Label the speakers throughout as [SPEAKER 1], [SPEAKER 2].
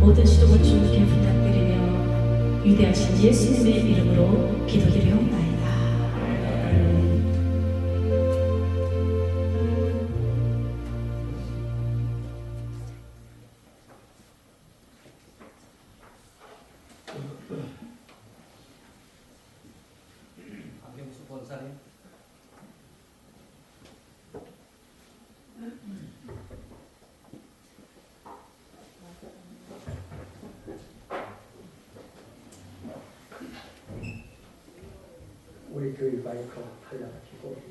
[SPEAKER 1] 모든 시동을 주님께 부탁드리며 위대하신 예수님의 이름으로 기도드리옵나이다.
[SPEAKER 2] 박경수 권사님.
[SPEAKER 3] 우리 교회 마이크 달라가지고.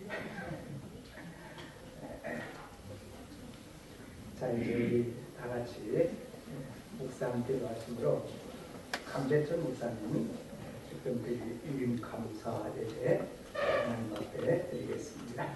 [SPEAKER 3] 자, 이제 우리 다 같이 목사님께서 하심으로 강재천 목사님 특별히 이름 감사 예배 하나님 앞에 드리겠습니다.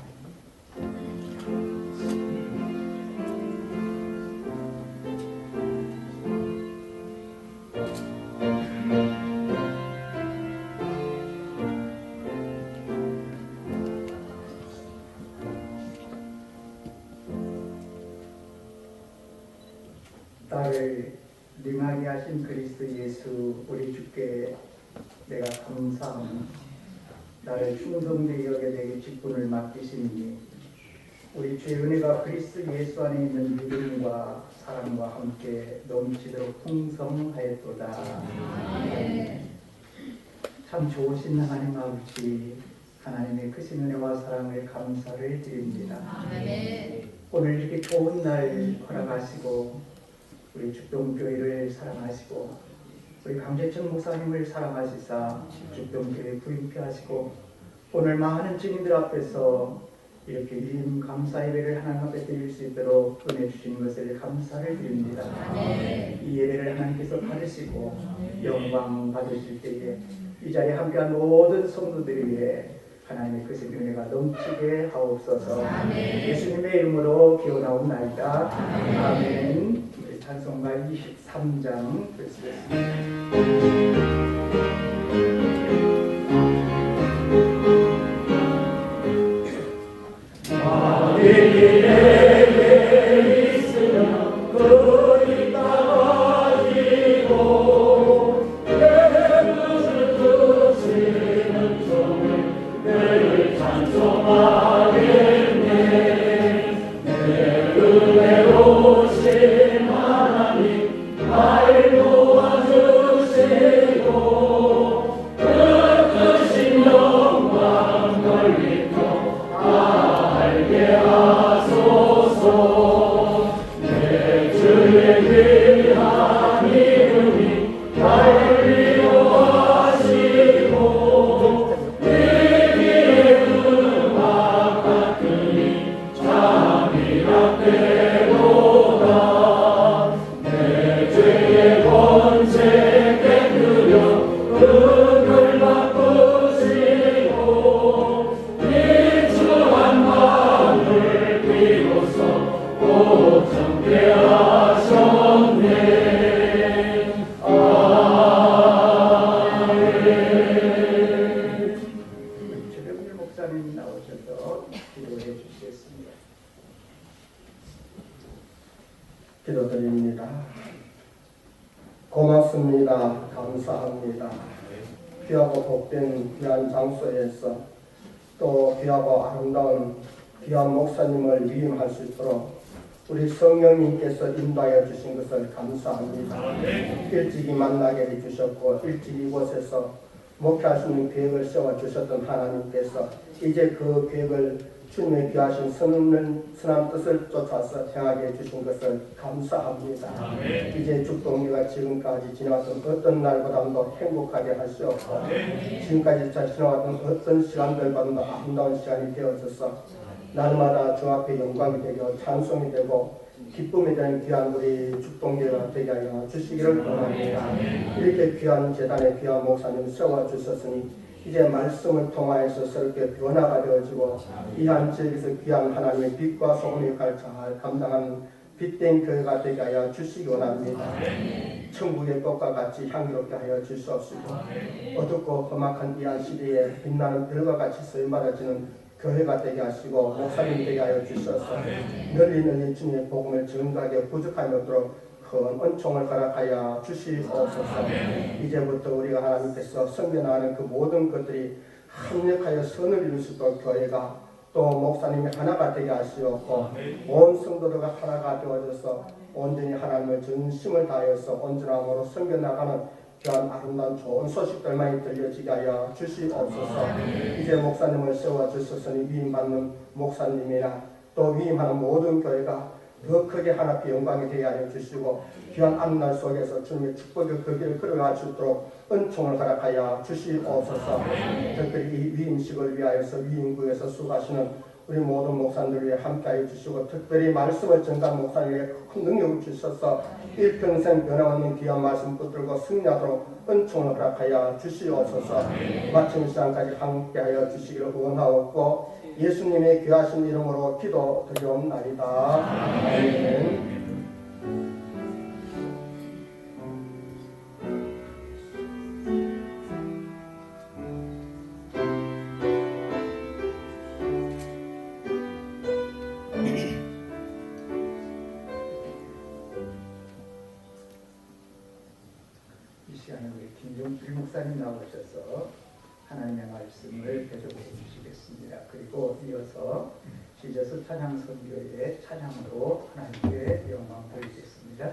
[SPEAKER 3] 나를 능하게 하신 그리스도 예수 우리 주께 내가 감사하며 나를 충성되게 여겨 내게 직분을 맡기시니 우리 주의 은혜가 그리스도 예수 안에 있는 믿음과 사랑과 함께 넘치도록 풍성하였도다. 참 좋으신 하나님 아버지, 하나님의 크신 은혜와 사랑을 감사를 드립니다. 오늘 이렇게 좋은 날 허락하시고 우리 죽동교회를 사랑하시고 우리 강재천 목사님을 사랑하시사 죽동교회 부임케 하시고 오늘 많은 증인들 앞에서 이렇게 이름 감사 예배를 하나님 앞에 드릴 수 있도록 은혜 주신 것을 감사를 드립니다. 이 예배를 하나님께서 받으시고 영광 받으실 때에 이 자리에 함께한 모든 성도들을 위해 하나님의 크신 은혜가 넘치게 하옵소서. 예수님의 이름으로 기원하옵나이다. 아멘. 찬송가 23장 드리겠습니다.
[SPEAKER 4] 기도드립니다. 고맙습니다. 감사합니다. 귀하고 복된 귀한 장소에서 또 귀하고 아름다운 귀한 목사님을 위임할 수 있도록 우리 성령님께서 인도하여 주신 것을 감사합니다. 일찍이 만나게 해주셨고 일찍 이곳에서 목회할 수 있는 계획을 세워주셨던 하나님께서 이제 그 계획을 주님의 귀하신 선한 뜻을 쫓아서 행하게 해주신 것을 감사합니다. 이제 죽동교가 지금까지 지나왔던 어떤 날보다도 행복하게 하시옵고 지금까지 잘 지나왔던 어떤 시간들보다도 아름다운 시간이 되어져서 날마다 주 앞에 영광이 되고 찬송이 되고 기쁨이 되는 귀한 우리 죽동교회가 되게 하여 주시기를 원합니다. 이렇게 귀한 재단의 귀한 목사님 세워주셨으니 이제 말씀을 통하여서 새롭게 변화가 되어지고 이 한 지역에서 귀한 하나님의 빛과 소금의 역할을 잘 감당하는 빛된 교회가 되게 하여 주시기 원합니다. 천국의 꽃과 같이 향기롭게 하여 주시옵시고 어둡고 험악한 이 한 시대에 빛나는 별과 같이 쓰임받아지는 교회가 되게 하시고 목사님 되게 하여 주셔서 널리 널리 주님의 복음을 증거하게 부족함이 없도록 큰 은총을 허락하여 주시옵소서. 이제부터 우리가 하나님께서 섬겨나가는 그 모든 것들이 합력하여 선을 이룰 수 있도록 교회가 또 목사님이 하나가 되게 하시옵고 온 성도들과 하나가 되어져서 온전히 하나님을 전심을 다하여서 온전함으로 섬겨나가는 귀한 아름다운 좋은 소식들만이 들려지게 하여 주시옵소서. 이제 목사님을 세워주셨으니 위임받는 목사님이나 또 위임하는 모든 교회가 더 크게 하나님께 영광이 되게 하여 주시고 귀한 앞날 속에서 주님의 축복의 그 길을 걸어갈 수 있도록 은총을 허락하여 주시옵소서. 특별히 이 위임식을 위하여서 위임구에서 수고하시는 우리 모든 목사님들 위해 함께하여 주시고 특별히 말씀을 전가한 목사님에게 큰 능력을 주셔서 일평생 변함없는 귀한 말씀 붙들고 승리하도록 은총을 허락하여 주시옵소서. 마침 시간까지 함께하여 주시기를 원하옵고 예수님의 귀하신 이름으로 기도드리옵나이다. 아멘.
[SPEAKER 3] 이 시간에 우리 김종필 목사님 나오셔서 하나님의 말씀을 대접해 주시겠습니다. 그리고 이어서 지저스 찬양 선교의 찬양으로 하나님께 영광 돌리겠습니다.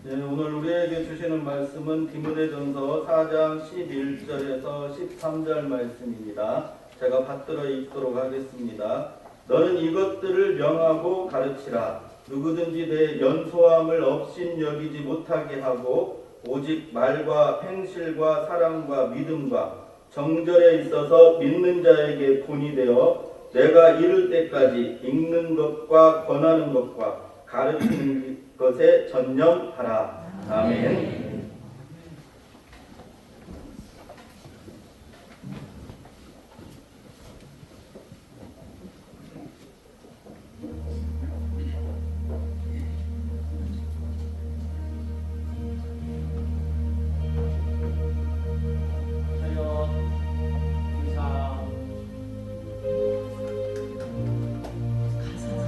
[SPEAKER 5] 네, 오늘 우리에게 주시는 말씀은 디모데전서 4장 11절에서 13절 말씀입니다. 제가 받들어 읽도록 하겠습니다. 너는 이것들을 명하고 가르치라. 누구든지 내 연소함을 업신여기지 못하게 하고 오직 말과 행실과 사랑과 믿음과 정절에 있어서 믿는 자에게 본이 되어 내가 이를 때까지 읽는 것과 권하는 것과 가르치는 것에 전념하라. 아멘.
[SPEAKER 1] 가사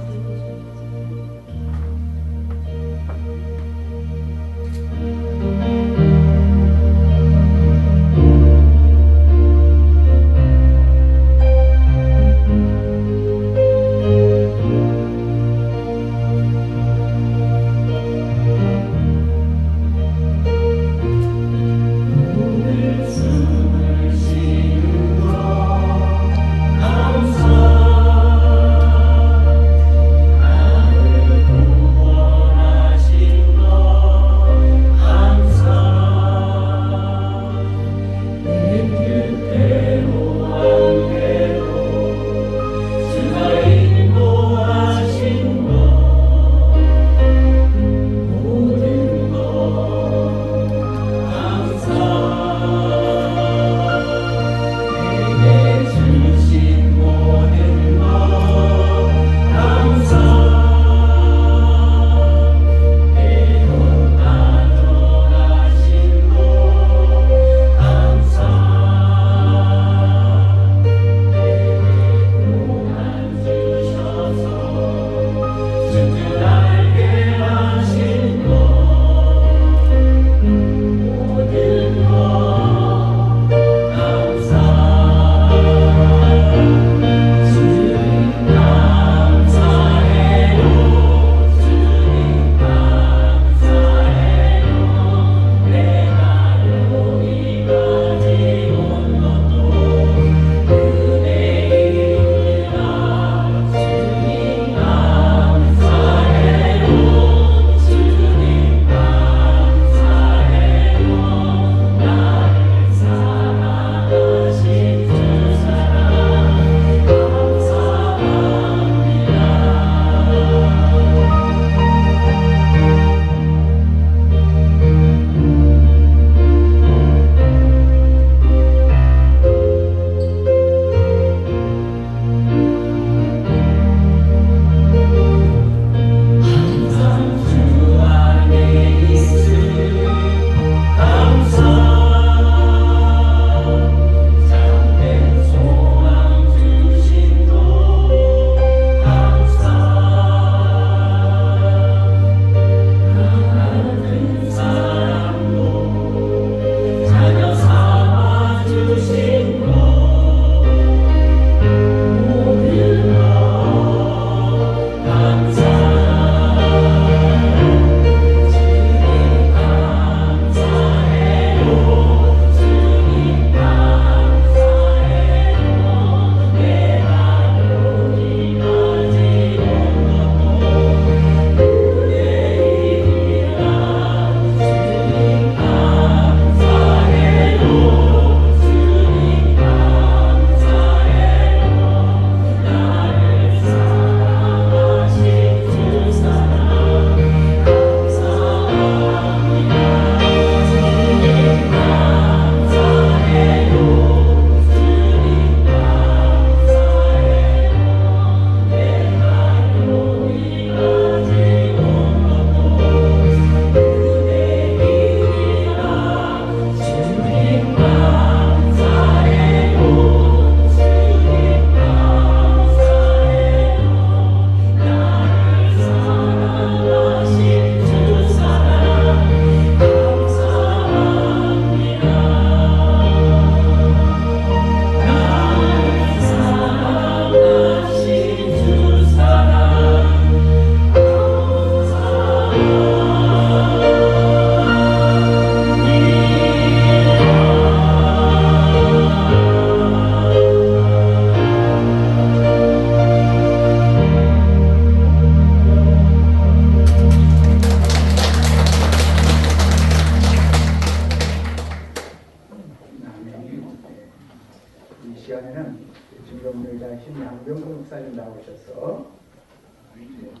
[SPEAKER 3] 목사님 나오셔서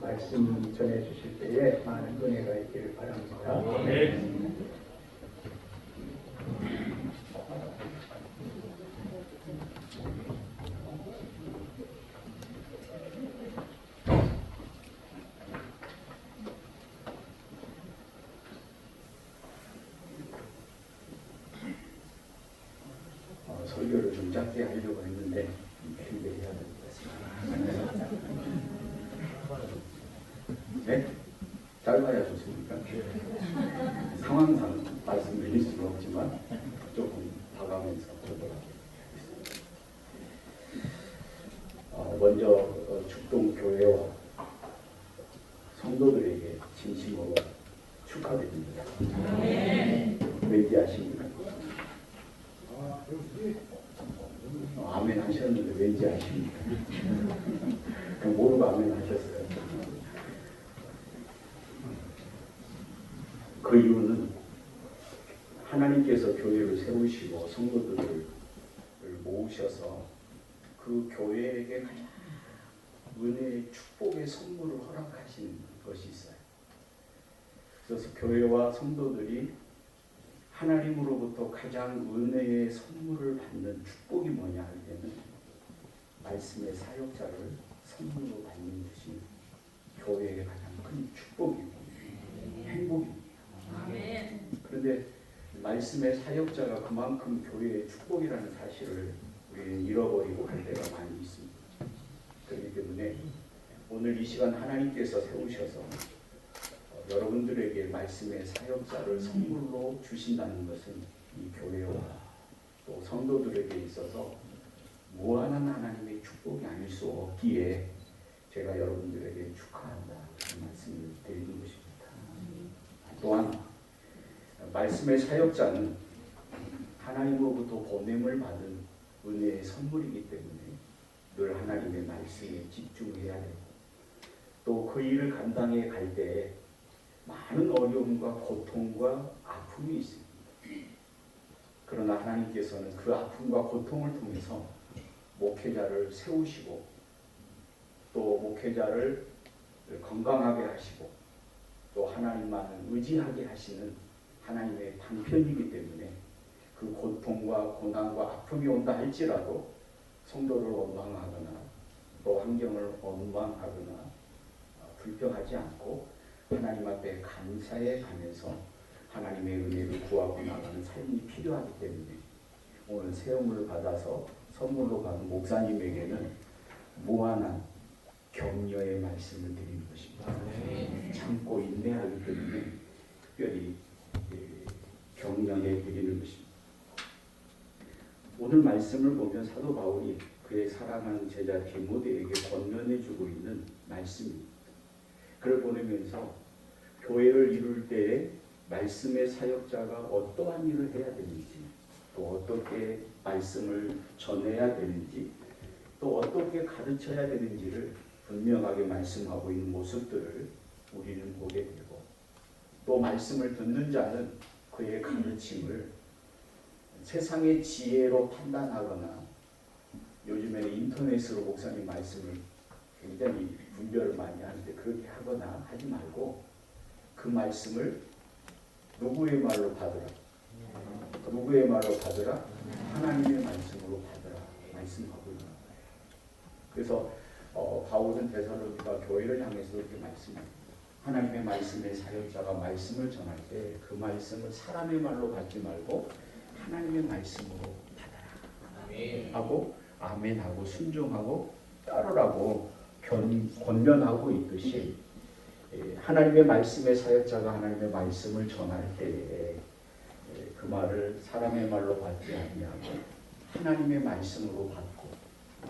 [SPEAKER 3] 말씀 전해 주실 때에 많은 은혜가 있기를 바랍니다.
[SPEAKER 6] 설교를 좀 짧게 하려고 했는데 준비해야 될 것 같습니다. 네? 짧아야 좋습니까? 상황상 말씀드릴 수는 없지만 조금 봐가면서 하도록 하겠습니다. 먼저 축동교회와 성도들에게 진심으로 축하드립니다. 왠지 아십니까? 아멘 하셨는데 왠지 아십니까? 그럼 모르고 아멘 하셨어요. 그 이유는 하나님께서 교회를 세우시고 성도들을 모으셔서 그 교회에게 가장 은혜의 축복의 선물을 허락하신 것이 있어요. 그래서 교회와 성도들이 하나님으로부터 가장 은혜의 선물을 받는 축복이 뭐냐 할 때는 말씀의 사역자를 선물로 받는 것이 교회의 가장 큰 축복이고 행복입니다. 그런데 말씀의 사역자가 그만큼 교회의 축복이라는 사실을 우리는 잃어버리고 할 때가 많이 있습니다. 그렇기 때문에 오늘 이 시간 하나님께서 세우셔서 여러분들에게 말씀의 사역자를 선물로 주신다는 것은 이 교회와 또 성도들에게 있어서 무한한 하나님의 축복이 아닐 수 없기에 제가 여러분들에게 축하한다 그 말씀을 드리는 것입니다. 또한 말씀의 사역자는 하나님으로부터 보냄을 받은 은혜의 선물이기 때문에 늘 하나님의 말씀에 집중해야 되고 또 그 일을 감당해 갈 때에 많은 어려움과 고통과 아픔이 있습니다. 그러나 하나님께서는 그 아픔과 고통을 통해서 목회자를 세우시고 또 목회자를 건강하게 하시고 또 하나님만을 의지하게 하시는 하나님의 방편이기 때문에 그 고통과 고난과 아픔이 온다 할지라도 성도를 원망하거나 또 환경을 원망하거나 불평하지 않고 하나님 앞에 감사해 가면서 하나님의 은혜를 구하고 나가는 삶이 필요하기 때문에 오늘 세움을 받아서 선물로 받은 목사님에게는 무한한 격려의 말씀을 드리는 것입니다. 참고 인내하기 때문에 특별히 격려해 드리는 것입니다. 오늘 말씀을 보면 사도 바울이 그의 사랑하는 제자 디모데에게 권면해 주고 있는 말씀입니다. 그를 보내면서 교회를 이룰 때에 말씀의 사역자가 어떠한 일을 해야 되는지 또 어떻게 말씀을 전해야 되는지 또 어떻게 가르쳐야 되는지를 분명하게 말씀하고 있는 모습들을 우리는 보게 되고 또 말씀을 듣는 자는 그의 가르침을 세상의 지혜로 판단하거나 요즘에는 인터넷으로 목사님 말씀을 굉장히 분별을 많이 하는데 그렇게 하거나 하지 말고 그 말씀을 누구의 말로 받으라? 누구의 말로 받으라? 하나님의 말씀으로 받으라 말씀하고 있는 거예요. 그래서 바울은 데살로니가 교회를 향해서 이렇게 말씀합니다. 하나님의 말씀의 사역자가 말씀을 전할 때 그 말씀을 사람의 말로 받지 말고 하나님의 말씀으로 받아라 하고 아멘하고 순종하고 따르라고 권면하고 있듯이 하나님의 말씀의 사역자가 하나님의 말씀을 전할 때에 그 말을 사람의 말로 받지 아니하고 하나님의 말씀으로 받고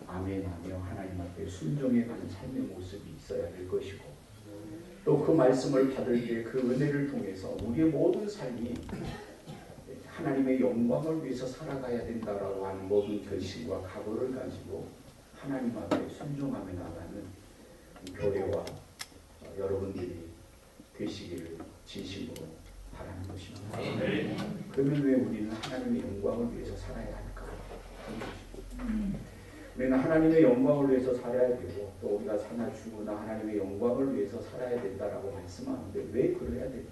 [SPEAKER 6] 아멘하며 하나님 앞에 순종해가는 삶의 모습이 있어야 될 것이고 또 그 말씀을 받을 때 그 은혜를 통해서 우리의 모든 삶이 하나님의 영광을 위해서 살아가야 된다라고 하는 모든 결심과 각오를 가지고 하나님 앞에 순종하며 나가는 교회와 여러분들이 되시기를 진심으로 바라는 것입니다. 그러면 왜 우리는 하나님의 영광을 위해서 살아야 할까? 우리는 하나님의 영광을 위해서 살아야 되고 또 우리가 사나 죽으나 하나님의 영광을 위해서 살아야 된다라고 말씀하는데 왜 그래야 되느냐?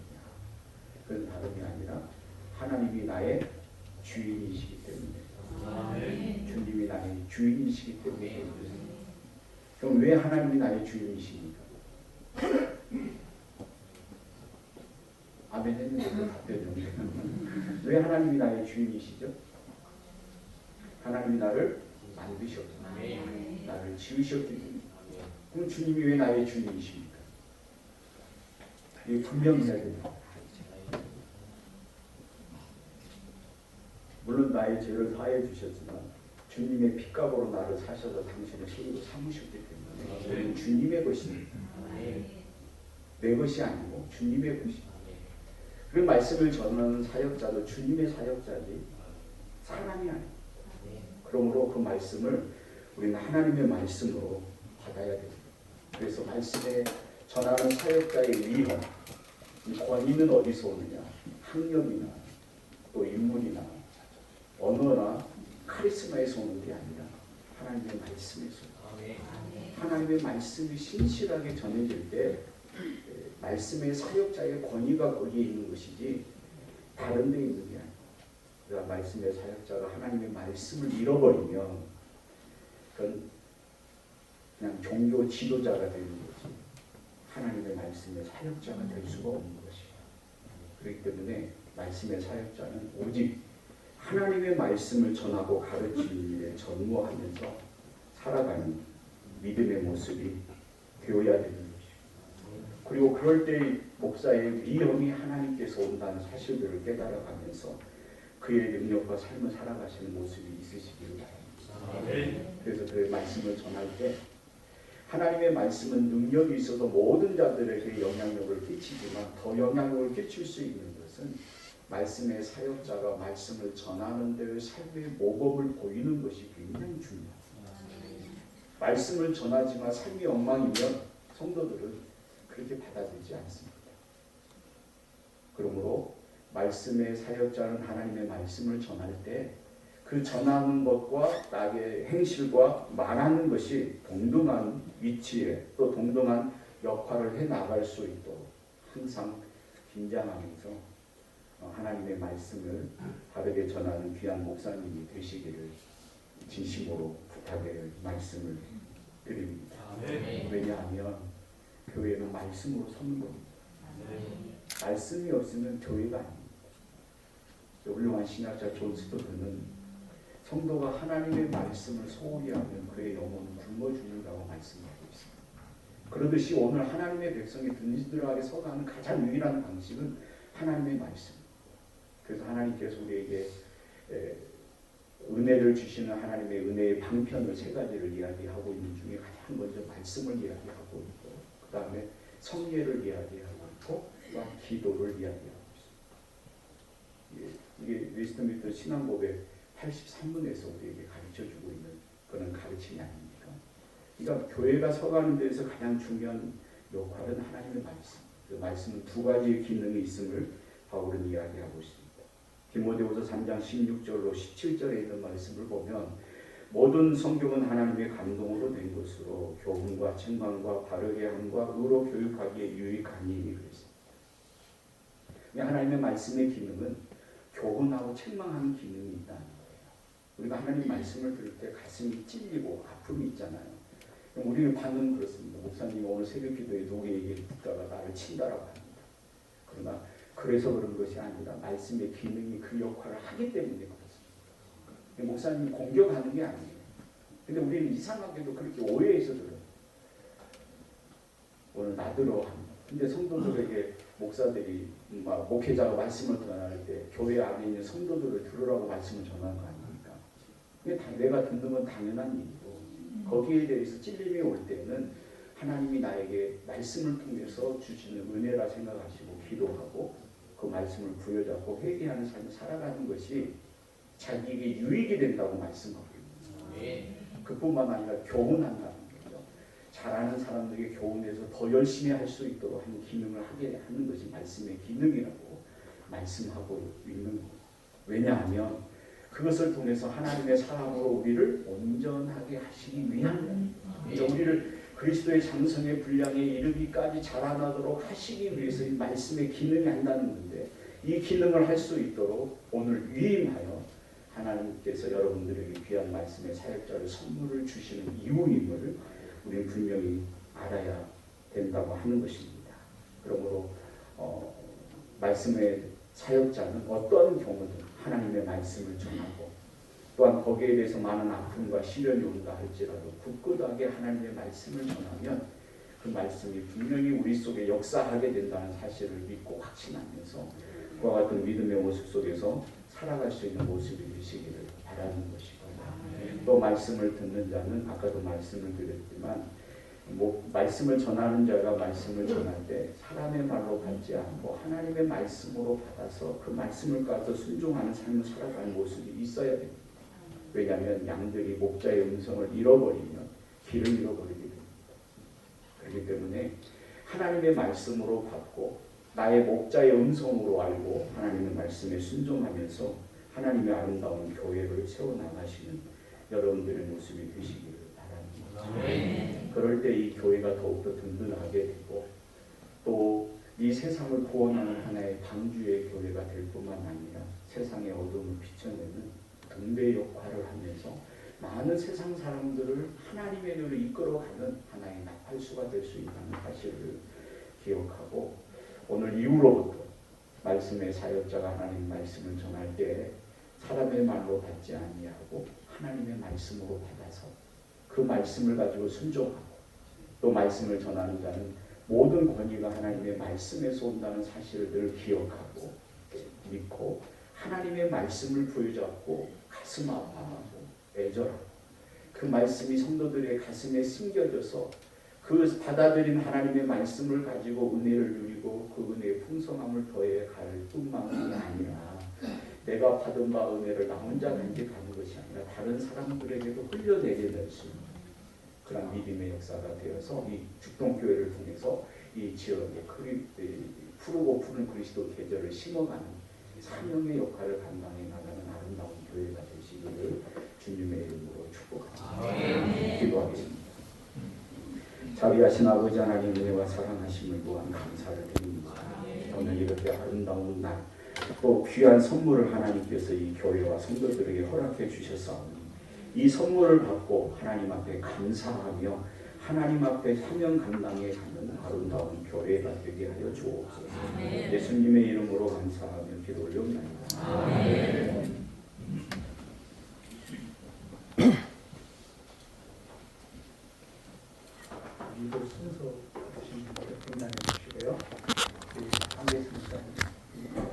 [SPEAKER 6] 그건 다름이 아니라 하나님이 나의 주인이시기 때문에 주님이 나의 주인이시기 때문에 그럼 왜 하나님이 나의 주인이십니까? 아멘 했는데 답변이 왜 하나님이 나의 주인이시죠? 하나님이 나를 만드셨고 나를 지으셨기 때문에 그럼 주님이 왜 나의 주인이십니까? 이게 분명해야 됩니다. 물론 나의 죄를 사해 주셨지만 주님의 핏값으로 나를 사셔서 당신의 소유로 삼으셨기 때문에 우리는 주님의 것입니다. 내 것이 아니고 주님의 것입니다. 그 말씀을 전하는 사역자도 주님의 사역자지 사람이 아닙니다. 그러므로 그 말씀을 우리는 하나님의 말씀으로 받아야 됩니다. 그래서 말씀에 전하는 사역자의 위험, 이 권위는 어디서 오느냐? 학력이나 또 인물이나 언어나 카리스마에서 오는 게 아니라 하나님의 말씀에서 하나님의 말씀이 신실하게 전해질 때 말씀의 사역자의 권위가 거기에 있는 것이지 다른 데 있는 게 아니에요. 그러니까 말씀의 사역자가 하나님의 말씀을 잃어버리면 그건 그냥 종교 지도자가 되는 거지 하나님의 말씀의 사역자가 될 수가 없는 것이에요. 그렇기 때문에 말씀의 사역자는 오직 하나님의 말씀을 전하고 가르치는 일에 전무하면서 살아가는 믿음의 모습이 되어야 되는 것이죠. 그리고 그럴 때 목사의 위험이 하나님께서 온다는 사실들을 깨달아가면서 그의 능력과 삶을 살아가시는 모습이 있으시기를 바랍니다. 그래서 그의 말씀을 전할 때 하나님의 말씀은 능력이 있어서 모든 자들에게 영향력을 끼치지만 더 영향력을 끼칠 수 있는 것은 말씀의 사역자가 말씀을 전하는 데의 삶의 모범을 보이는 것이 굉장히 중요합니다. 말씀을 전하지만 삶이 엉망이면 성도들은 그렇게 받아들이지 않습니다. 그러므로 말씀의 사역자는 하나님의 말씀을 전할 때 그 전하는 것과 나의 행실과 말하는 것이 동등한 위치에 또 동등한 역할을 해나갈 수 있도록 항상 긴장하면서 하나님의 말씀을 바르게 전하는 귀한 목사님이 되시기를 진심으로 부탁의 말씀을 드립니다. 왜냐하면 교회는 말씀으로 서는 겁니다. 말씀이 없으면 교회가 아닙니다. 훌륭한 신학자 존 스토트는 성도가 하나님의 말씀을 소홀히 하면 그의 영혼은 굶어 죽는다고 말씀하고 있습니다. 그러듯이 오늘 하나님의 백성이 든든하게 서가는 가장 유일한 방식은 하나님의 말씀. 그래서 하나님께서 우리에게 은혜를 주시는 하나님의 은혜의 방편을 세 가지를 이야기하고 있는 중에 가장 먼저 말씀을 이야기하고 있고 그 다음에 성례를 이야기하고 있고 또한 기도를 이야기하고 있습니다. 이게 웨스트민스터 신앙고백 83문에서 우리에게 가르쳐주고 있는 그런 가르침이 아닙니까? 그러니까 교회가 서가는 데서 가장 중요한 역할은 하나님의 말씀. 그 말씀은 두 가지의 기능이 있음을 바울은 이야기하고 있습니다. 디모데후서 3장 16절로 17절에 있는 말씀을 보면 모든 성경은 하나님의 감동으로 된 것으로 교훈과 책망과 바르게 함과 의로 교육하기에 유익하니 그랬습니다. 하나님의 말씀의 기능은 교훈하고 책망하는 기능이 있다는 거예요. 우리가 하나님 말씀을 들을 때 가슴이 찔리고 아픔이 있잖아요. 우리의 반응은 그렇습니다. 목사님이 오늘 새벽 기도에 누구에게 듣다가 나를 친다라고 합니다. 그러나 그래서 그런 것이 아니라 말씀의 기능이 그 역할을 하기 때문에 그렇습니다. 목사님이 공격하는 게 아니에요. 근데 우리는 이상하게도 그렇게 오해해서 들어요. 오늘 나들어 합니다. 근데 성도들에게 목사들이 목회자가 말씀을 전할 때 교회 안에 있는 성도들을 들으라고 말씀을 전하는 거 아닙니까? 내가 듣는 건 당연한 일이고 거기에 대해서 찔림이 올 때는 하나님이 나에게 말씀을 통해서 주시는 은혜라 생각하시고 기도하고 그 말씀을 부여잡고 회개하는 삶을 살아가는 것이 자기에게 유익이 된다고 말씀하고 있습니다. 그뿐만 아니라 교훈한다는 거죠. 잘하는 사람들에게 교훈해서 더 열심히 할 수 있도록 하는 기능을 하게 하는 것이 말씀의 기능이라고 말씀하고 있는 거예요. 왜냐하면 그것을 통해서 하나님의 사랑으로 우리를 온전하게 하시기 위함. 우리를 그리스도의 장성의 분량에 이르기까지 자라나도록 하시기 위해서 이 말씀의 기능이 한다는 건데, 이 기능을 할 수 있도록 오늘 위임하여 하나님께서 여러분들에게 귀한 말씀의 사역자를 선물을 주시는 이유임을 우리는 분명히 알아야 된다고 하는 것입니다. 그러므로 말씀의 사역자는 어떤 경우든 하나님의 말씀을 전하고, 또한 거기에 대해서 많은 아픔과 시련이 온다 할지라도 굳건하게 하나님의 말씀을 전하면 그 말씀이 분명히 우리 속에 역사하게 된다는 사실을 믿고 확신하면서 그와 같은 믿음의 모습 속에서 살아갈 수 있는 모습이 되시기를 바라는 것이고요. 또 말씀을 듣는 자는 아까도 말씀을 드렸지만 말씀을 전하는 자가 말씀을 전할 때 사람의 말로 받지 않고 하나님의 말씀으로 받아서 그 말씀을 가서 순종하는 삶을 살아가는 모습이 있어야 됩니다. 왜냐하면 양들이 목자의 음성을 잃어버리면 길을 잃어버리게 됩니다. 그렇기 때문에 하나님의 말씀으로 받고 나의 목자의 음성으로 알고 하나님의 말씀에 순종하면서 하나님의 아름다운 교회를 세워나가시는 여러분들의 모습이 되시기를 바랍니다. 그럴 때 이 교회가 더욱더 든든하게 되고 또 이 세상을 구원하는 하나의 방주의 교회가 될 뿐만 아니라 세상의 어둠을 비춰내는 등대 역할을 하면서 많은 세상 사람들을 하나님의 길로 이끌어가는 하나의 나팔수가 될 수 있다는 사실을 기억하고, 오늘 이후로부터 말씀의 사역자가 하나님 말씀을 전할 때 사람의 말로 받지 아니하고 하나님의 말씀으로 받아서 그 말씀을 가지고 순종하고, 또 말씀을 전하는 자는 모든 권위가 하나님의 말씀에서 온다는 사실을 늘 기억하고 믿고 하나님의 말씀을 부여잡고 가슴 아파하고 애절하고 그 말씀이 성도들의 가슴에 심겨져서 그 받아들인 하나님의 말씀을 가지고 은혜를 누리고 그 은혜의 풍성함을 더해 갈 뿐만이 아니라 내가 받은 바 은혜를 나 혼자 간직하는 것이 아니라 다른 사람들에게도 흘려내게 될 수 있는 그런 믿음의 역사가 되어서 이 죽동교회를 통해서 이 지역에 푸르고 푸른 그리스도 계절을 심어가는 사명의 역할을 감당해 나가는 아름다운 교회가 되시기를 주님의 이름으로 축복합니다. 기도하겠습니다. 자비하신 아버지 하나님, 은혜와 사랑하심을 무한 감사를 드립니다. 오늘 이렇게 아름다운 날, 또 귀한 선물을 하나님께서 이 교회와 성도들에게 허락해 주셨사오니 이 선물을 받고 하나님 앞에 감사하며 하나님 앞에 사명 감당해 가는 아름다운 교회가 되게 하여 주옵소서. 예수님의 이름으로 감사하며 기도 올려옵나이다.
[SPEAKER 3] 이도 순서 하신 분들 분양해 주시고요. 안겠습니다.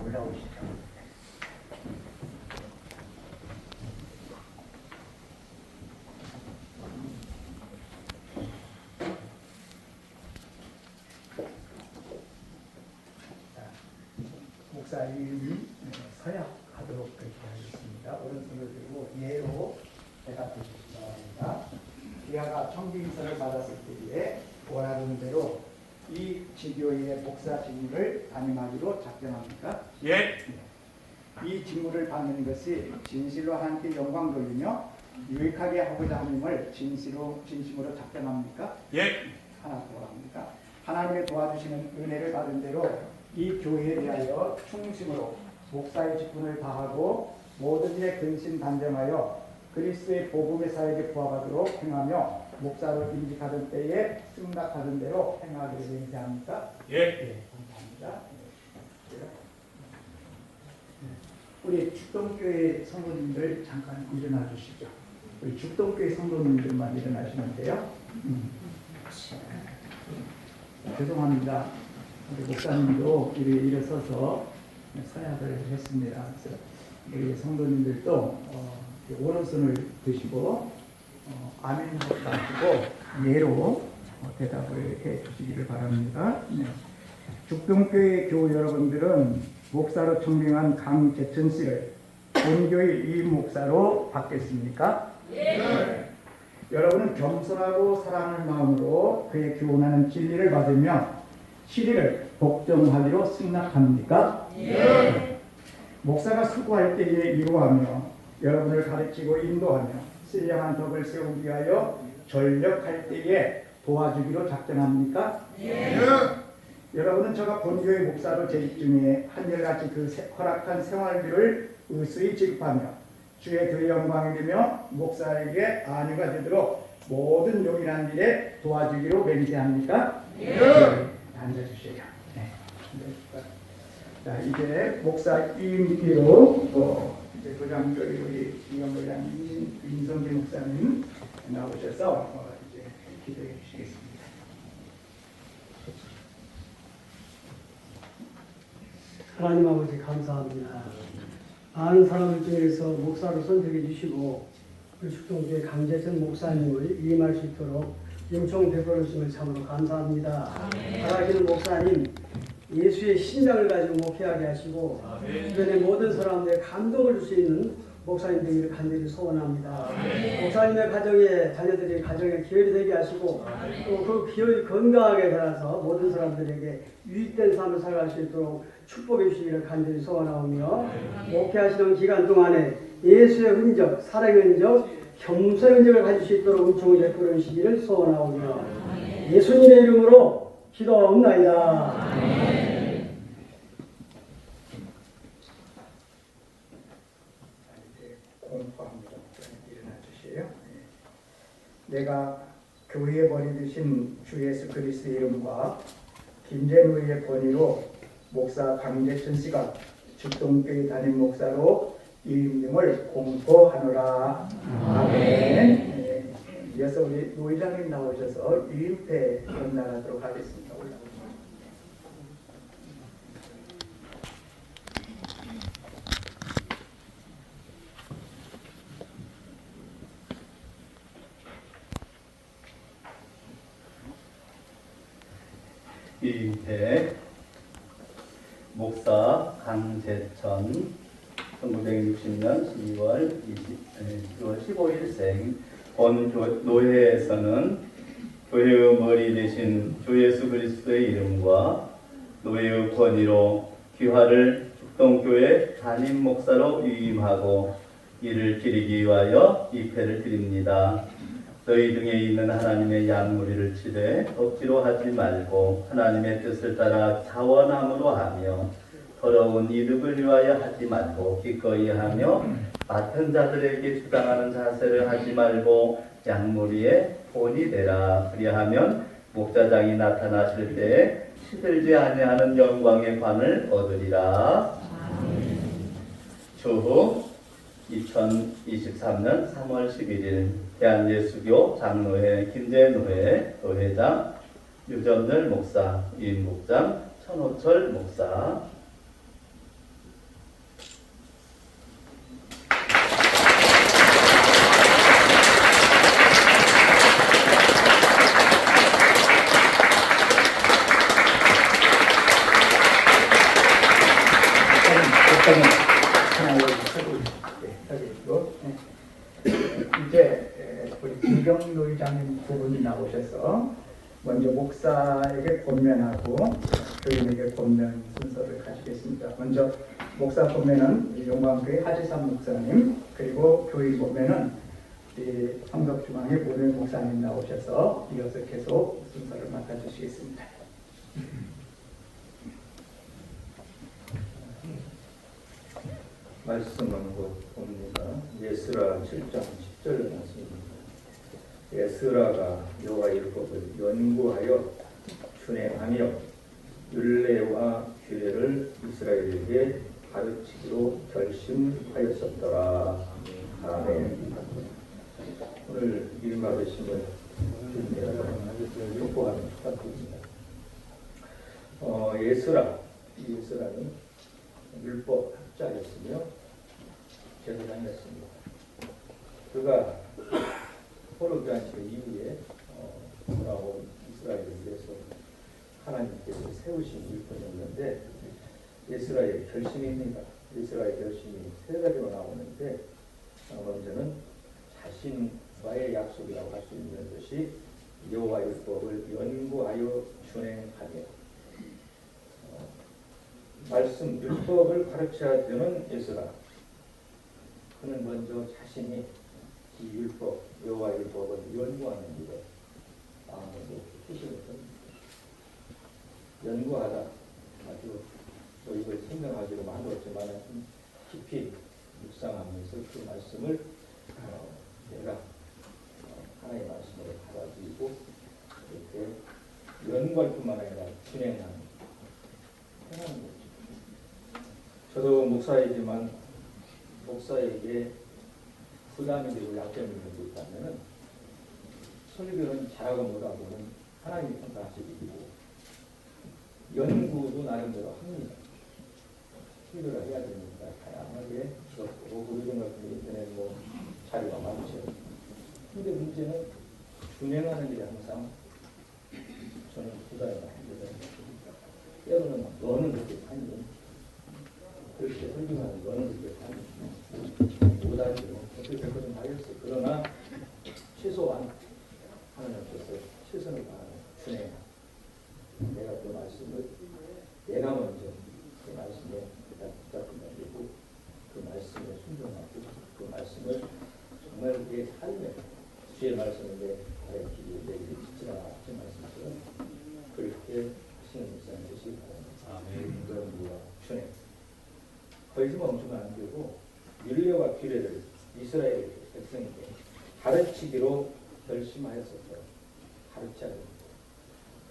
[SPEAKER 3] 올라오시죠. 목사님이 서약하도록 그렇게 하겠습니다. 오른손을 들고 예로 대답해 주시기 바랍니다. 귀하가 청빙선을 받았을 때에 원하는 대로 이 지교회의 목사 직무를 담임하기로 작정합니까?
[SPEAKER 7] 예.
[SPEAKER 3] 이 직무를 받는 것이 진실로 하나님께 영광 돌리며 유익하게 하고자 함을 진심으로 작정합니까?
[SPEAKER 7] 예.
[SPEAKER 3] 하나 더 합니까? 하나님의 도와주시는 은혜를 받은 대로 이 교회에 대하여 충심으로 목사의 직분을 다하고 모든 일에 근신단정하여 그리스도의 복음의 사역에 부합하도록 행하며 목사로 임직하던 때에 승낙하던 대로 행하기를 맹세합니까?
[SPEAKER 7] 예.
[SPEAKER 3] 감사합니다. 우리 죽동교회 성도님들 잠깐 일어나 주시죠. 우리 죽동교회 성도님들만 일어나시면 돼요. 죄송합니다. 우리 목사님도 일어서서 서약을 했습니다. 그래서 우리 성도님들도 오른손을 드시고 아멘 하시고 예로 대답을 해 주시기를 바랍니다. 네. 죽동교회 교우 여러분들은 목사로 청명한 강재천 씨를 본교의 이 목사로 받겠습니까? 네. 여러분은 겸손하고 사랑하는 마음으로 그의 교훈하는 진리를 받으며 시리를 복종하기로 승낙합니까? 네. 목사가 수고할 때에 위로하며 여러분을 가르치고 인도하며 신령한 덕을 세우기 위하여 전력할 때에 도와주기로 작정합니까? 예. 여러분은 저가 본교회 목사로 재직 중에 한결같이 그 허락한 생활비를 의수히 지급하며 주의 교회 영광이 되며 목사에게 안위가 되도록 모든 용이한 일에 도와주기로 맹세합니까? 예. 앉아주세요. 네. 자, 이제 목사 임기로 이제 도장교회 우리 이영회장님, 임성재 목사님 나오셔서 이제 기도해 주시겠습니다.
[SPEAKER 7] 하나님 아버지 감사합니다. 많은 사람을 중에서 목사로 선택해 주시고 우리 축동교회 강재천 목사님을 임할 수 있도록 임총 베풀어 주심을 참으로 감사합니다. 살아계신 목사님 예수의 신장을 가지고 목회하게 하시고 주변의 모든 사람들의 감동을 줄 수 있는 목사님 되기를 간절히 소원합니다. 목사님의 가정에 자녀들의 가정에 기회가 되게 하시고 또 그 기회를 건강하게 살아서 모든 사람들에게 유익된 삶을 살아갈 수 있도록 축복해 주시기를 간절히 소원하오며 목회하시는 기간 동안에 예수의 흔적, 사랑의 흔적, 겸손의 흔적을 가질 수 있도록 은총을 베풀어 주시기를 소원하오며 예수님의 이름으로 기도하옵나이다.
[SPEAKER 3] 공포합니다. 일어나 주세요. 내가 교회에 버리드신 주 예수 그리스도의 이름과 김재노의 번위로 목사 강재천 씨가 죽동교회 담임 목사로 임명을 공포하노라. 아멘. 네. 이어서 우리 노회장님 나오셔서 유임패 전달하도록 하겠습니다. 올라오세요.
[SPEAKER 5] 이태 목사 강재천 1960년 12월 15일생 본 노회에서는 교회의 머리 되신 주 예수 그리스도의 이름과 노회의 권위로 귀화를 죽동교회 담임 목사로 위임하고 이를 기리기 위하여 입회를 드립니다. 너희 중에 있는 하나님의 양무리를 치되 억지로 하지 말고 하나님의 뜻을 따라 자원함으로 하며 더러운 이득을 위하여 하지 말고 기꺼이 하며 맡은 자들에게 주장하는 자세를 하지 말고 양무리에 본이 되라. 그리하면 목자장이 나타나실 때에 시들지 아니하는 영광의 관을 얻으리라. 추후 2023년 3월 11일 대한예수교 장로회 김재노회 도회장 유전열 목사 임목장 천호철 목사
[SPEAKER 3] 이제 우리 김경로 의장님 두 분이 나오셔서 먼저 목사에게 권면하고 교인에게 권면 순서를 가지겠습니다. 먼저 목사 권면은 용광교회 하지삼 목사님, 그리고 교인 권면은 성덕중앙의 오늘 목사님 나오셔서 이어서 계속 순서를 맡아주시겠습니다.
[SPEAKER 8] 말씀은 곧 봅니다. 예스라 7장 10절 말씀입니다. 예스라가 여호와의 율법을 연구하여 준행하며 율례와 규례를 이스라엘에게 가르치기로 결심하였었더라. 아멘. 오늘 일 받으신 분 축복하는 축복드립니다. 예스라는 율법 학자였으며 제사장이었습니다. 그가 호르기안식 이후에 돌아온 이스라엘을 위해서 하나님께서 세우신 율법이었는데 예스라의 결심입니다. 예스라의 결심이 세 가지로 나오는데 먼저는 자신과의 약속이라고 할 수 있는 것이 여호와 율법을 연구하여 준행하며 말씀 율법을 가르쳐야 되는 예스라, 그는 먼저 자신이 이 율법, 여호와 율법을 연구하는 일에 마음으로 휴식을 합니다. 연구하다 아주 또 이걸 생각하기로 만들었지만 좀 깊이 묵상하면서 그 말씀을 내가 하나님의 말씀으로 받아들이고 이렇게 연구할 뿐만 아니라 진행하는 거죠. 저도 목사이지만 목사에게 부담이 되고 약점이 있는 게 있다면 설교는 잘하고 못하고는 하나님이 평가하시고 연구도 나름대로 합니다. 설교를 해야 되니까 다양하게 적고 요즘 같은 인터넷 자료가 많죠. 근데 문제는 준행하는 일이 항상 저는 부담이 많이 들어요. 때로는 너는 그렇게 하니 그렇게 설교하는 너는 그렇게 하니 못하지 어떻게 될거좀 하겠어. 그러나 최소한 하나님께서 최선을 다하는 준행 내가 그 말씀을 내가 먼저 그 말씀에 붙잡고 되고 그 말씀에 순종하고 그 말씀을 정말 내 삶에 주의 말씀을 내 발에 기고 내 입에 지치라 하신 말씀처럼 그렇게 하시는 목사님 되시기 바랍니다. 연구와 준행 거기서 멈추면 안 되고 율례와 규례를 이스라엘 백성에게 가르치기로 결심하였었어요. 가르쳐야 됩니다.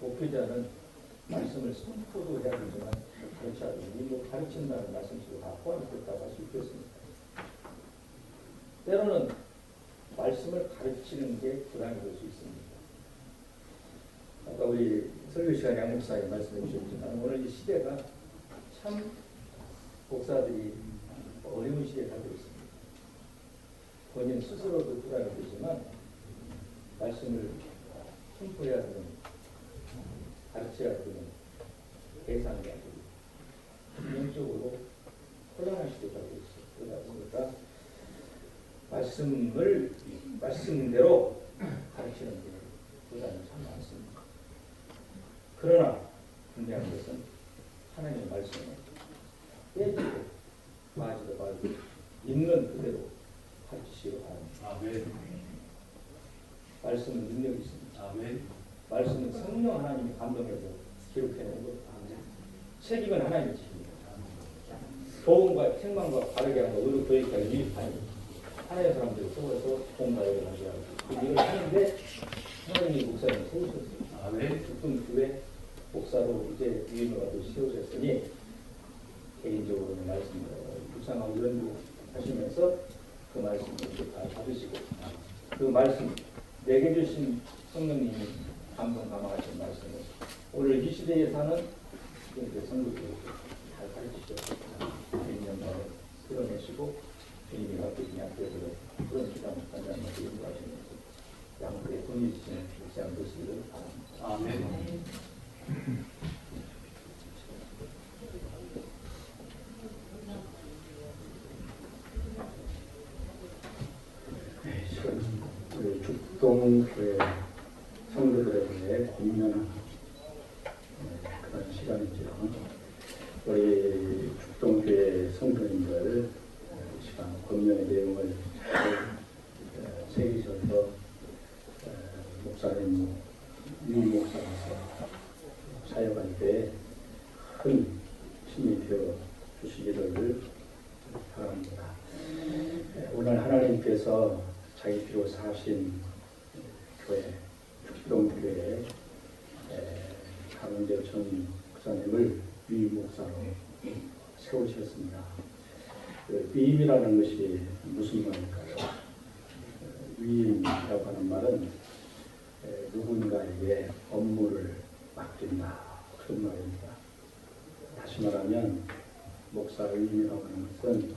[SPEAKER 8] 목표자는 말씀을 선포도 해야 되지만 가르쳐야 됩니다. 가르친다는 말씀 속에 다 포함됐다고 할 수 있겠습니다. 때로는 말씀을 가르치는 게 부담이 될 수 있습니다. 아까 우리 설교 시간에 양 목사님 말씀해 주셨지만 오늘 이 시대가 참 목사들이 어려운 시대가 되고 있습니다. 본인 스스로도 부담이 되지만 말씀을 선포해야 되는 가르쳐야 되는 대상이 아니고 영적으로 혼란할 수도 있고 있어요. 그러다 보니까 말씀대로 가르치는 게 부담이 참 많습니다. 그러나 분명한 것은 하나님의 말씀을 빼지고 빠지도 말고 있는 그대로 가르치시기 바랍니다. 말씀은 능력이 있습니다. 말씀은 성령 하나님이 감동해서 기록해내는 것. 책임은 하나님의 책임입니다. 도움과 책망과 바르게 하고 의로 교육까지 유익하니 하나님의 사람들을 속아서 도움과 의를 하게 하고 그 일을 하는데 하나님이 목사님을 세우셨어요. 기쁜 교회 목사로 이제 위임을 받고 세우셨으니 개인적으로는 말씀을 묵상하고 연구하시면서 그 말씀을 다 받으시고 그 말씀 내게 주신 성령님이 감동 감화하신 말씀을 오늘 이 시대에 사는 성도들 잘 가르치셔서 개인정보를 끌어내시고 주님이 갖고 있는 약속으로 그런 기간 단장님한테 연구하시면서 양국의 돈이 주시는 일상 되시기를 바랍니다.
[SPEAKER 6] 우리 죽동교회 성도들에게 공면하는 그런 시간이죠. 우리 죽동교회 성도님들 이 시간 공면의 내용을 잘 새기셔서 목사님 유임 목사로서 사역할 때 큰 힘이 되어 주시기를 바랍니다. 오늘 하나님께서 자기 피로 사신 교회, 죽동교회 강은재 전 목사님을 위임 목사로 세우셨습니다. 위임이라는 것이 무슨 말일까요? 위임이라고 하는 말은 누군가에게 업무를 맡긴다 그런 말입니다. 다시 말하면 목사 위임이라고 하는 것은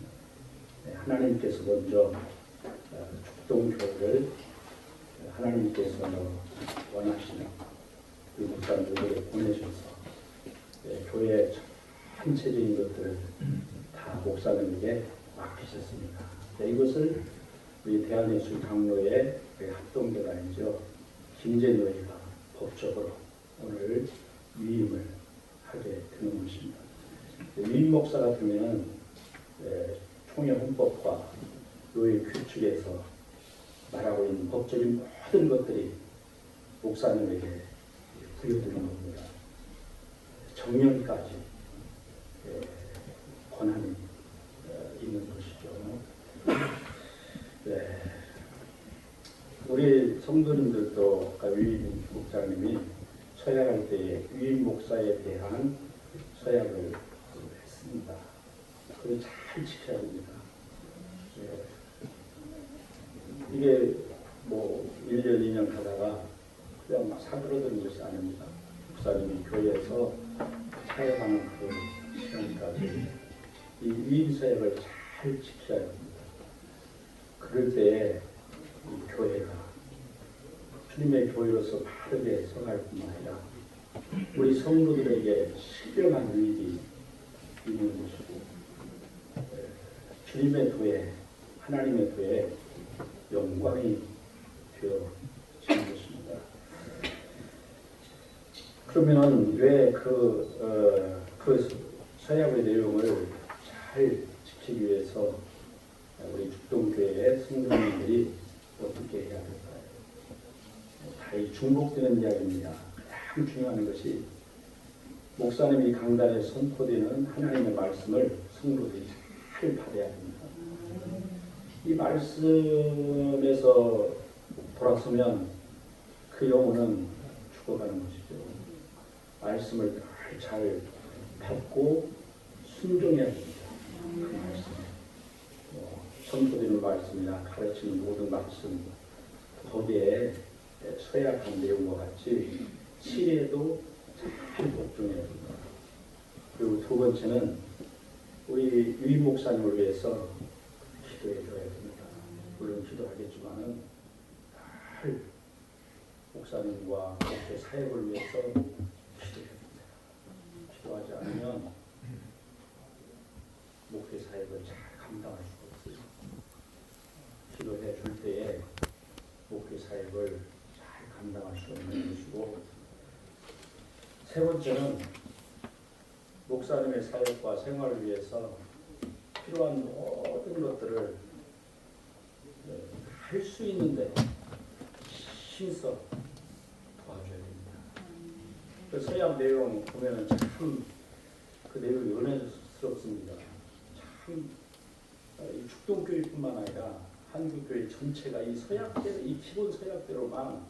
[SPEAKER 6] 하나님께서 먼저 죽동교회를 하나님께서 원하시는 그 목사님들에게 보내셔서 교회의 전체적인 것들을 다 목사님에게 맡기셨습니다. 이것을 우리 대한예술 강로의 합동교가 아니죠. 김재노회가 법적으로 오늘 위임을 하게 되는 것입니다. 위임 목사 같으면 총회 헌법과 노예 규칙에서 말하고 있는 법적인 모든 것들이 목사님에게 부여되는 겁니다. 정년까지 권한이 있는 것이죠. 네. 우리 성도님들도 아까 위임 목사님이 서약할 때에 위임 목사에 대한 서약을 했습니다. 그걸 잘 지켜야 됩니다. 네. 이게 뭐 1년, 2년 가다가 그냥 막 사그러드는 것이 아닙니다. 목사님이 교회에서 사역하는 그 시간까지 이 위임 서약을 잘 지켜야 됩니다. 그럴 때에 이 교회가 주님의 교회로서 바르게 서갈 뿐만 아니라 우리 성도들에게 신령한 의익이 있는 것이고 주님의 교회, 하나님의 교회에 영광이 되어지는 것입니다. 그러면은 왜 그 서약의 내용을 잘 지키기 위해서 우리 죽동교회의 성도님들이 어떻게 해야 될까요? 다 중복되는 이야기입니다. 가장 중요한 것이 목사님이 강단에 선포되는 하나님의 말씀을 성도들이 잘 받아야 합니다. 이 말씀에서 돌아서면 그 영혼은 죽어가는 것이죠. 말씀을 잘 받고 순종해야 됩니다. 그 말씀. 선포되는 말씀이나 가르치는 모든 말씀 거기에 서약한 내용과 같이 실에도 잘 복종해야 됩니다. 그리고 두 번째는 우리 유임 목사님을 위해서 기도해 줘야 됩니다. 물론 기도하겠지만은 잘 목사님과 목회 사역을 위해서 기도해야 됩니다. 기도하지 않으면 목회 사역을 잘 감당할 수가 없어요. 기도해 줄 때에 목회 사역을 잘 감당할 수 없는 것이고, 세 번째는 목사님의 사역과 생활을 위해서 필요한 모든 것들을 할 수 있는데 힘써 도와줘야 됩니다. 그 서약 내용 보면은 참 그 내용이 은혜스럽습니다. 참 이 축동교회뿐만 아니라 한국교회 전체가 이 서약대로, 이 기본 서약대로만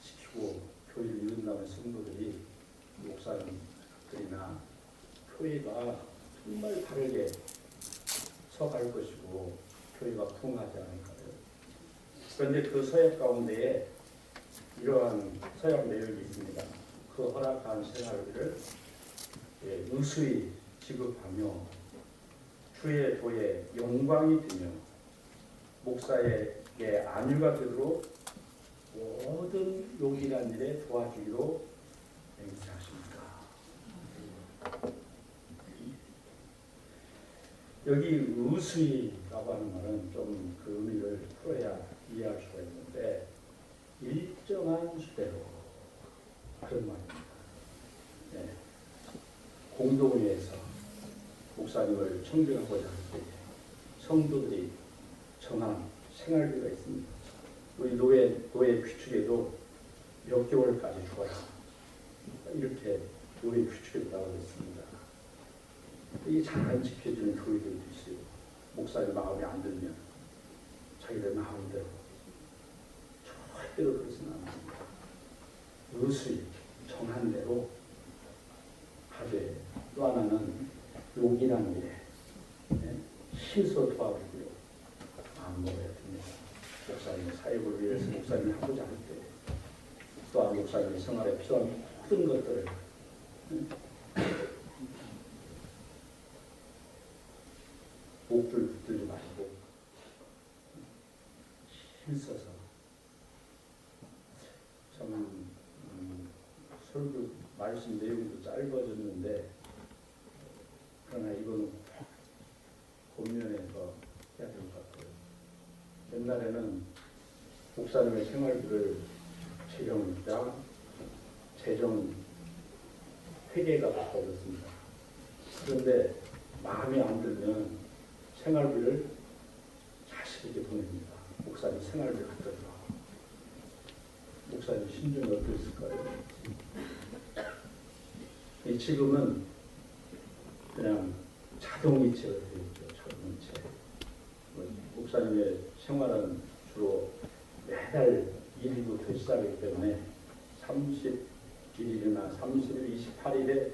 [SPEAKER 6] 지키고 교회를 이룬다는 성도들이 목사님들이나 교회가 정말 바르게 서갈 것이고 교회가 통하지 않을까요? 그런데 그 서약 가운데에 이러한 서약 내용이 있습니다. 그 허락한 생활비를 무수히 지급하며 주의 도에 영광이 되며 목사에게 안위가 되도록 모든 용기란 일에 도와주기로 맹세하십니다. 여기 무수히라고 하는 말은 좀 그 의미를 풀어야 이해할 수가 있는데 일정한 수대로 그런 말입니다. 네. 공동회에서 목사님을 청빙하고자 할 때 성도들이 정한 생활비가 있습니다. 우리 노예 규칙에도 몇 개월까지 줘라 이렇게 노예 규칙에 나와 있습니다. 이게 잘 안 지켜지는 교회들도 있어요. 목사님 마음에 안 들면 자기들 마음대로 절대로 그러지는 않습니다. 무수히 정한 대로 하되 또 하나는 용기라는 일에 힘써 도와주고요. 마음 먹어야 됩니다. 목사님의 사역을 위해서 목사님이 하고자 할 때 또한 목사님의 생활에 필요한 모든 것들을 목줄 붙들지 마시고 힘써서 참 설교 말씀 내용도 짧아졌는데 그러나 이거는 본면에서 해야 될 것 같아요. 옛날에는 목사님의 생활비를 재정 회계가 바꿔졌습니다. 그런데 마음에 안 들면 생활비를 이렇게 보냅니다. 목사님 생활을 갖다가 목사님 심정이 어땠을까요? 이 지금은 그냥 자동이체가 되어 있죠. 자동이체. 목사님의 생활은 주로 매달 1일부터 시작하기 때문에 31일이나 30일, 28일에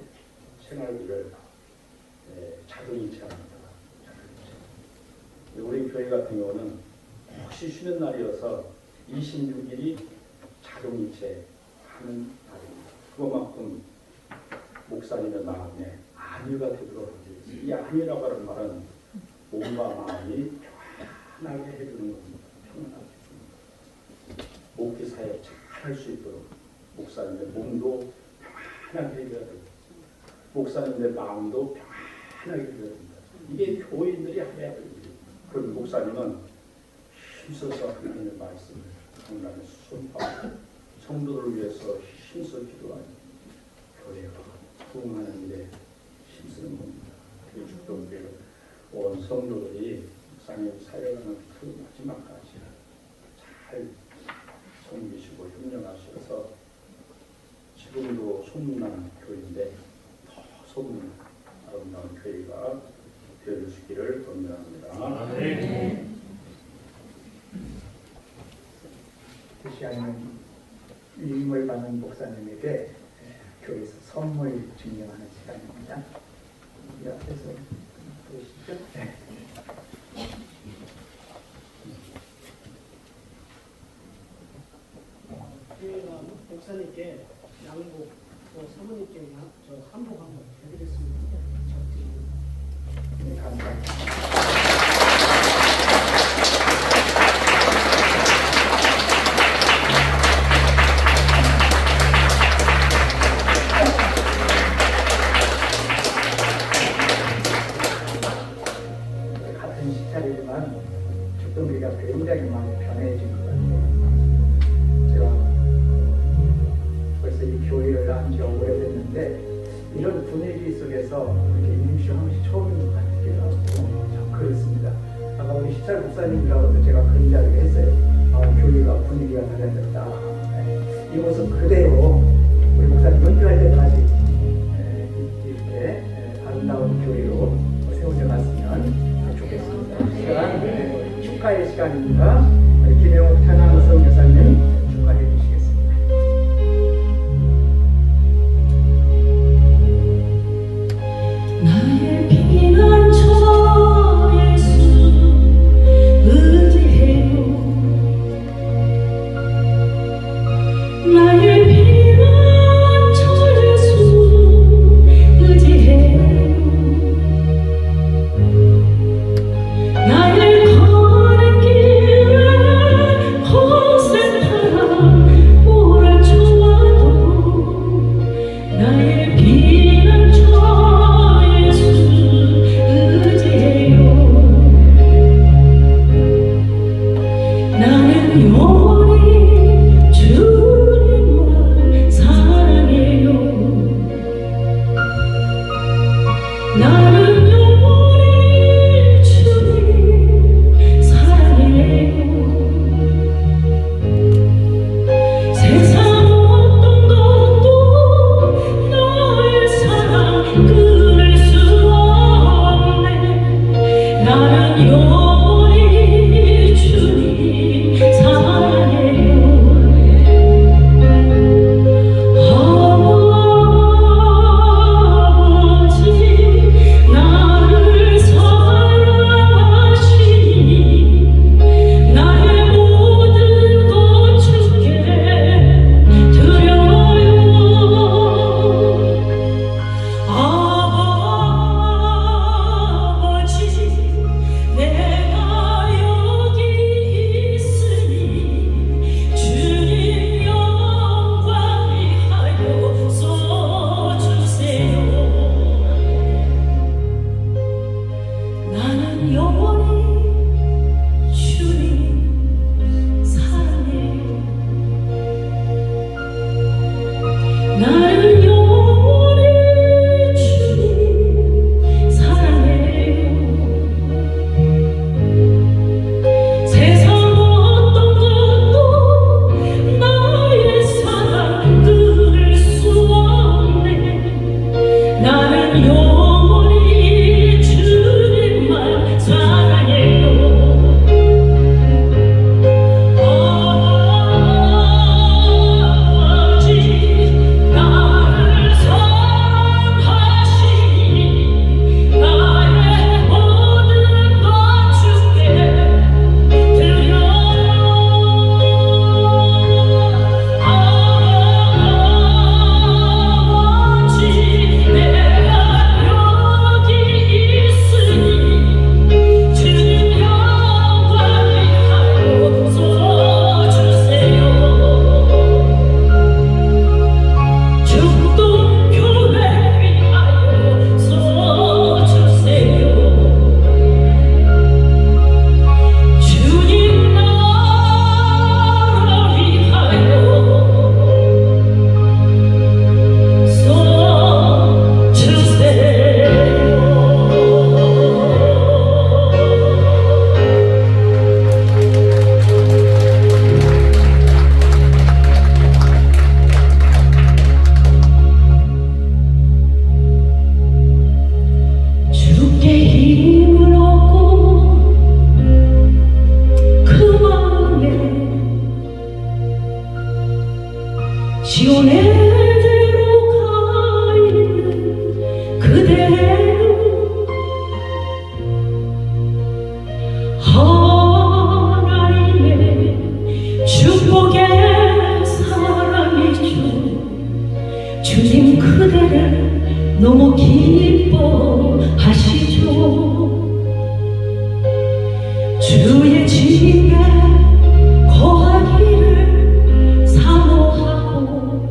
[SPEAKER 6] 생활비를 자동이체합니다. 우리 교회 같은 경우는 혹시 쉬는 날이어서 26일이 자동이체 하는 날입니다. 그것만큼 목사님의 마음에 안위가 되도록 하기 위해서 이 안위라고 하는 말은 몸과 마음이 편안하게 해주는 겁니다. 편안하게. 목회 사역 잘 할 수 있도록 목사님의 몸도 편안하게 해줘야 되고 목사님의 마음도 편안하게 해줘야 됩니다. 이게 교인들이 해야 됩니다. 그럼 목사님은 힘써서 하나님의 말씀을 하나님의 순파하고 성도를 위해서 힘써 기도하니 교회가 부흥하는 일에 힘쓰는 겁니다. 그 축복을 온 성도들이 목사님 사역하는 그 마지막까지 잘 섬기시고 협력하셔서 지금도 소문난 교회인데 더 소문난 아름다운 교회가 되어주시기를 권면합니다.
[SPEAKER 2] 네.
[SPEAKER 3] 그 시간에는 위임을 받는 목사님에게 교회에서 선물 증명하는 시간입니다. 이 앞에서 보시죠. 네.
[SPEAKER 7] 교회가 목사님께 양복, 또 사모님께 저 한복 한번 해드렸습니다.
[SPEAKER 3] 네, 감사합니다. 같은 식찰이지만 축동비가 굉장히 많이 변해진 것 같아요. 제가 벌써 이 교회를 한 지가 오래됐는데 이런 분위기 속에서 이렇게 임시 황시 처음인 것 같기도 하고 참 그렇습니다. 아까 우리 시찰 목사님이라고도 제가 그런 이야기를 했어요. 교회가 분위기가 달라졌다. 이 모습 그대로 우리 목사님 은퇴할 때까지 이렇게 아름다운 교회로 세워져 갔으면 좋겠습니다. 시간 축하의 시간입니다. 김영옥 찬양성 여사님 축하해 주시겠습니다.
[SPEAKER 1] 나의 피난 저 예수 의지해요. 나의 피난 저 예수 의지해요. 나의 거는 길 그대는 하나님의 축복의 사랑이죠. 주님 그대를 너무 기뻐하시죠. 주의 집에 거하기를 사모하고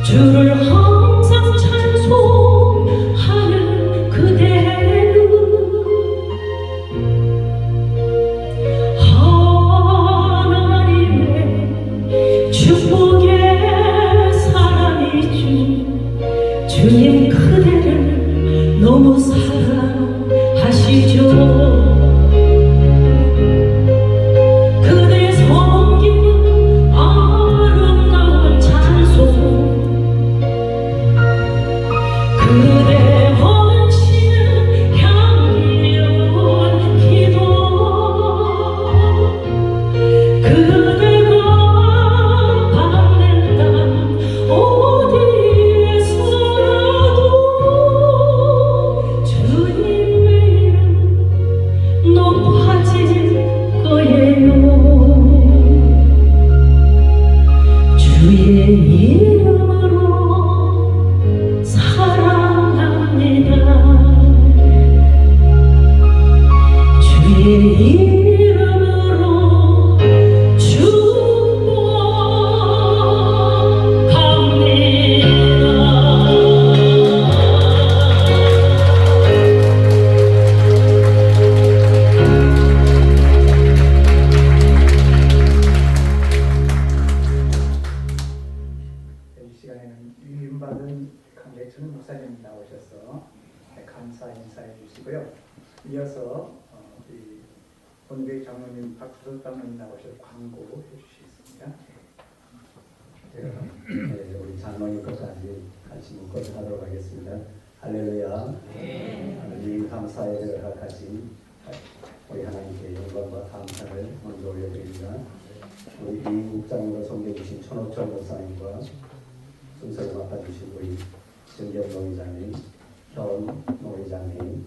[SPEAKER 1] 주를 항상 찬송하는 그대는 하나님의 축복의 사랑이죠. 주님 그대를 너무 사랑하시죠. 그대 섬기는 아름다운 찬송 그대 헌신은 향기로운 기도 그대가 받는 땅 어디에서라도 주님의 이름 높아질 거예요. 주의 이름으로 사랑합니다. 주의 이름으로
[SPEAKER 3] 이 시간에는 위임받은 강대천 목사님 나오셔서 감사 인사해 주시고요. 이어서 우리 본교회 장로님 박수석 장로님 나오셔서 광고해 주시겠습니다.
[SPEAKER 9] 네, 우리 장로님까지 같이 묶어서 하도록 하겠습니다. 할렐루야. 하나님 감사의 허락하신 우리 하나님께 영광과 감사를 먼저 올려드립니다. 우리 이국장으로 섬겨주신 천호철 목사님과 순서를 맡아주신 우리 정경 노회장님, 현 노회장님,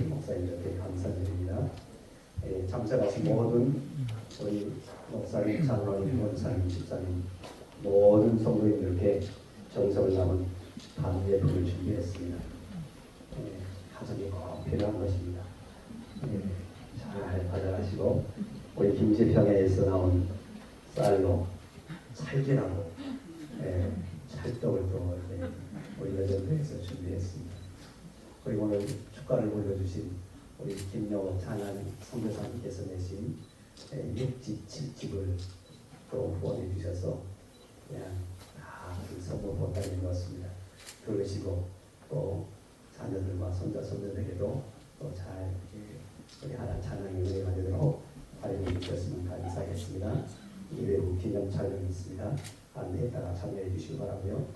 [SPEAKER 9] 목사님들께 감사드립니다. 참석하신 모든 우리 목사님, 장로님, 권사님, 집사님, 모든 성도님들께 정성을 담은 반 예품을 준비했습니다. 가정이 꼭 필요한 것입니다. 잘 받아가시고 우리 김제평야에서 나온 쌀로 찰기라고 찰떡을 또 우리 여전도에서 준비했습니다. 그리고 오늘 축가를 올려주신 우리 김여호 장한 선교사님께서 내신 6집, 7집을 또 후원해 주셔서 그냥 다 선물 보따리에 넣었습니다. 들으시고 또 자녀들과 손자, 손녀들에게도 또 잘 우리 하나 찬양의 은혜가 되도록 활용해 주셨으면 감사하겠습니다. 이외에 기념 촬영이 있습니다. 안내에다가 참여해 주시기 바라고요.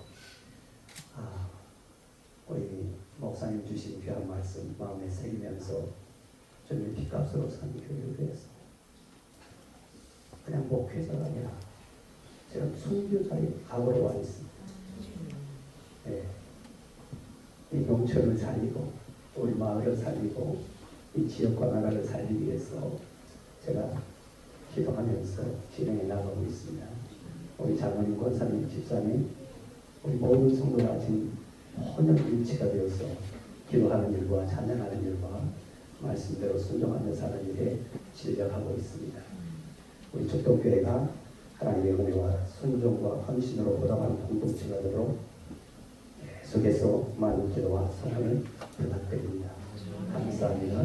[SPEAKER 9] 우리 목사님 주신 귀한 말씀 마음에 새기면서 저는 핏값으로 산 교회를 위해서 그냥 목회자가 아니라 제가 선교사의 각오로 와 있습니다. 이 농촌을 살리고 우리 마을을 살리고 이 지역과 나라를 살리기 위해서 제가 기도하면서 진행해 나가고 있습니다. 우리 장로님, 권사님, 집사님, 우리 모든 성도가 지금 혼연일치가 되어서 기도하는 일과 찬양하는 일과 말씀대로 순종하며 사는 일에 진력하고 있습니다. 우리 축동교회가 하나님의 은혜와 순종과 헌신으로 보답하는 공동체가 되도록 계속해서 많은 기도와 사랑을 부탁드립니다. 감사합니다.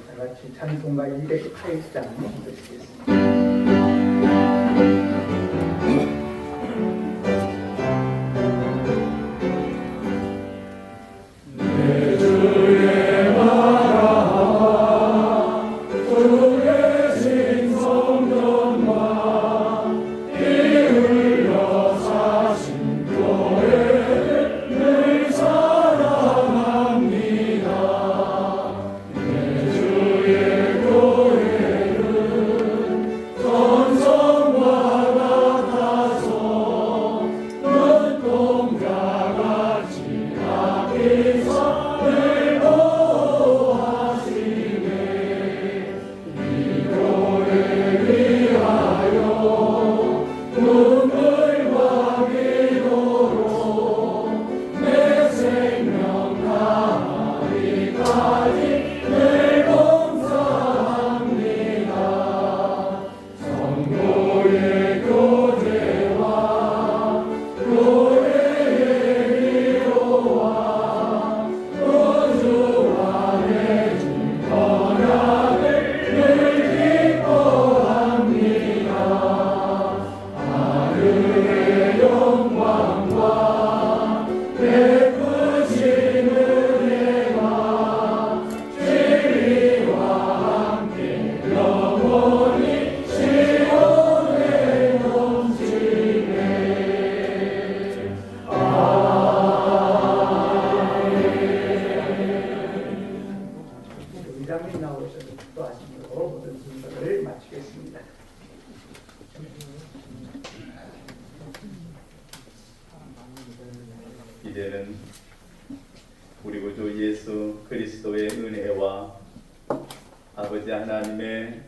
[SPEAKER 3] 다 같이 찬송가 208장 드리겠습니다.
[SPEAKER 5] 이제는 우리 구주 예수 그리스도의 은혜와 아버지 하나님의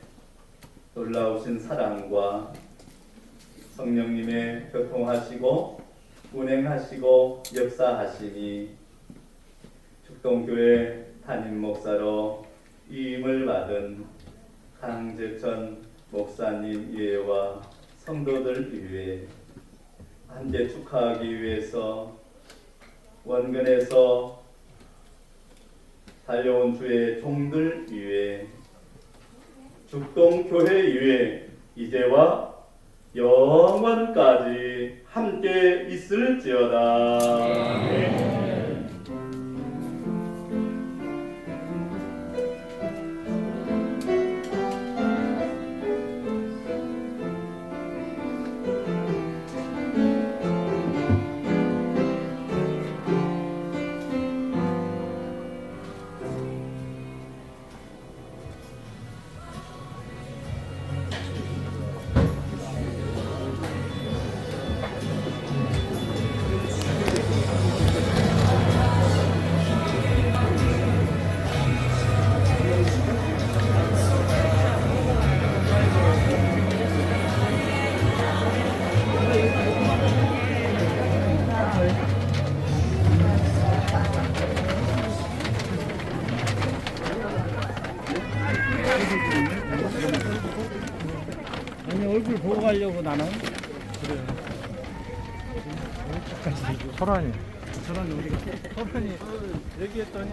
[SPEAKER 5] 놀라우신 사랑과 성령님의 교통하시고 운행하시고 역사하심이 축동교회 담임 목사로 위임을 받은 강재천 목사님 예와 성도들 위해 함께 축하하기 위해서 원근에서 달려온 주의 종들 위해 축동교회 위해 이제와 영원까지 함께 있을지어다.
[SPEAKER 8] 아니 얼굴 보고 가려고 나는. 그래. 소란이 우리가 소란이 얘기했더니